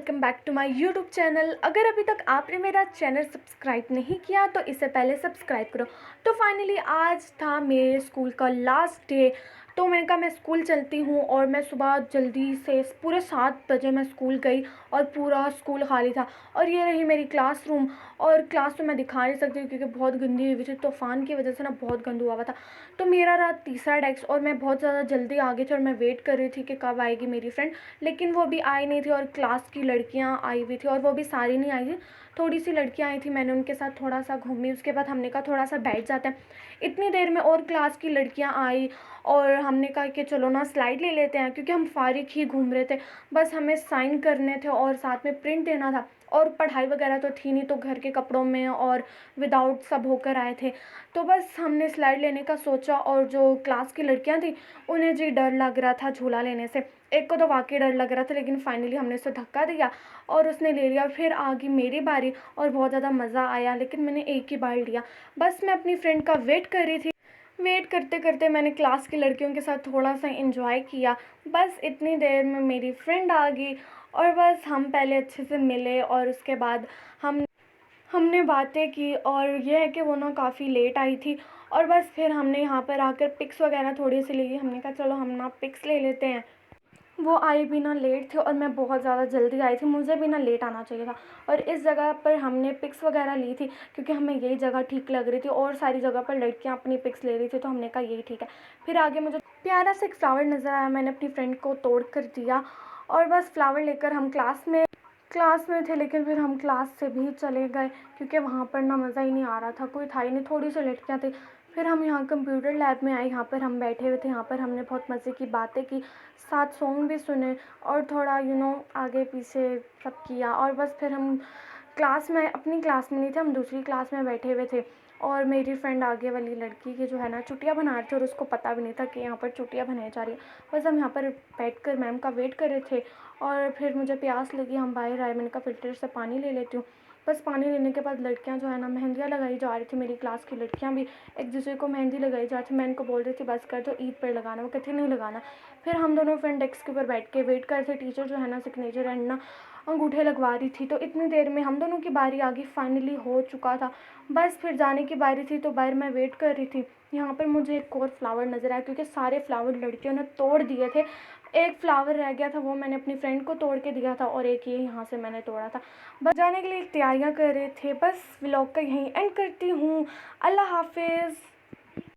Welcome back to my YouTube channel. अगर अभी तक आपने मेरा चैनल सब्सक्राइब नहीं किया तो इससे पहले सब्सक्राइब करो। तो फाइनली आज था मेरे स्कूल का लास्ट डे। तो मैंने कहा मैं स्कूल चलती हूँ और मैं सुबह जल्दी से पूरे 7 बजे मैं स्कूल गई और पूरा स्कूल खाली था। और ये रही मेरी क्लासरूम। और क्लास तो मैं दिखा नहीं सकती क्योंकि बहुत गंदी हुई थी, तूफ़ान की वजह से ना बहुत गंदा हुआ था। तो मेरा रहा तीसरा डेस्क और मैं बहुत ज़्यादा जल्दी आ गई थी और मैं वेट कर रही थी कि कब आएगी मेरी फ्रेंड, लेकिन वो अभी आई नहीं थी। और क्लास की लड़कियां आई हुई थी और वो भी सारी नहीं आई थी, थोड़ी सी लड़कियां आई थी। मैंने उनके साथ थोड़ा सा घूमी, उसके बाद हमने कहा थोड़ा सा बैठ जाते हैं। इतनी देर में और क्लास की लड़कियां आई और हमने कहा कि चलो ना स्लाइड ले लेते हैं, क्योंकि हम फारिग ही घूम रहे थे। बस हमें साइन करने थे और साथ में प्रिंट देना था और पढ़ाई वगैरह तो थी नहीं, तो घर के कपड़ों में और विदाउट सब होकर आए थे। तो बस हमने स्लाइड लेने का सोचा और जो क्लास की लड़कियां थी उन्हें जी डर लग रहा था झूला लेने से। एक को तो वाकई डर लग रहा था, लेकिन फाइनली हमने उसे धक्का दिया और उसने ले लिया। फिर आ गई मेरी बारी और बहुत ज़्यादा मज़ा आया, लेकिन मैंने एक ही बार लिया। बस मैं अपनी फ्रेंड का वेट कर रही थी। वेट करते करते मैंने क्लास की लड़कियों के साथ थोड़ा सा एंजॉय किया। बस इतनी देर में मेरी फ्रेंड आ गई और बस हम पहले अच्छे से मिले और उसके बाद हमने बातें की। और यह है कि वो ना काफ़ी लेट आई थी और बस फिर हमने यहाँ पर आकर पिक्स वगैरह थोड़ी सी ली। हमने कहा चलो हम ना पिक्स ले लेते हैं। वो आई भी ना लेट थी और मैं बहुत ज़्यादा जल्दी आई थी, मुझे भी ना लेट आना चाहिए था। और इस जगह पर हमने पिक्स वगैरह ली थी क्योंकि हमें यही जगह ठीक लग रही थी और सारी जगह पर लड़कियां अपनी पिक्स ले रही थी, तो हमने कहा यही ठीक है। फिर आगे मुझे प्यारा सा एक फ्लावर नज़र आया, मैंने अपनी फ्रेंड को तोड़ कर दिया और बस फ्लावर लेकर हम क्लास में थे। लेकिन फिर हम क्लास से भी चले गए क्योंकि वहाँ पर ना मज़ा ही नहीं आ रहा था, कोई था ही नहीं, थोड़ी सी लड़कियाँ थी। फिर हम यहाँ कंप्यूटर लैब में आए, यहाँ पर हम बैठे हुए थे। यहाँ पर हमने बहुत मज़े की बातें की, साथ सॉन्ग भी सुने और थोड़ा आगे पीछे सब किया। और बस फिर हम क्लास में, अपनी क्लास में नहीं थे, हम दूसरी क्लास में बैठे हुए थे। और मेरी फ्रेंड आगे वाली लड़की की जो है ना चुटिया बना रही थी और उसको पता भी नहीं था कि यहाँ पर चुटिया बनाई जा रही है। बस हम यहाँ पर बैठकर मैम का वेट कर रहे थे और फिर मुझे प्यास लगी, हम बाहर आए। मैंने कहा फ़िल्टर से पानी ले लेती हूँ। बस पानी लेने के बाद लड़कियां जो है ना मेहंदियाँ लगाई जा रही थी। मेरी क्लास की लड़कियां भी एक दूसरे को मेहंदी लगाई जा रही थी। मैं इनको बोल रही थी बस कर दो, ईद पर लगाना। वो कहती नहीं लगाना। फिर हम दोनों फ्रेंड डेस्क के ऊपर बैठ के वेट कर रहे थे। टीचर जो है ना सिग्नेचर एंड ना अंगूठे लगवा रही थी। तो इतनी देर में हम दोनों की बारी आ गई, फाइनली हो चुका था। बस फिर जाने की बारी थी तो बाहर मैं वेट कर रही थी। यहाँ पर मुझे एक और फ्लावर नज़र आया क्योंकि सारे फ्लावर लड़कियों ने तोड़ दिए थे। एक फ्लावर रह गया था, वो मैंने अपनी फ्रेंड को तोड़ के दिया था और एक ये यहाँ से मैंने तोड़ा था। बस जाने के लिए तैयारियाँ कर रहे थे। बस व्लॉग का यहीं एंड करती हूँ। अल्लाह हाफिज़।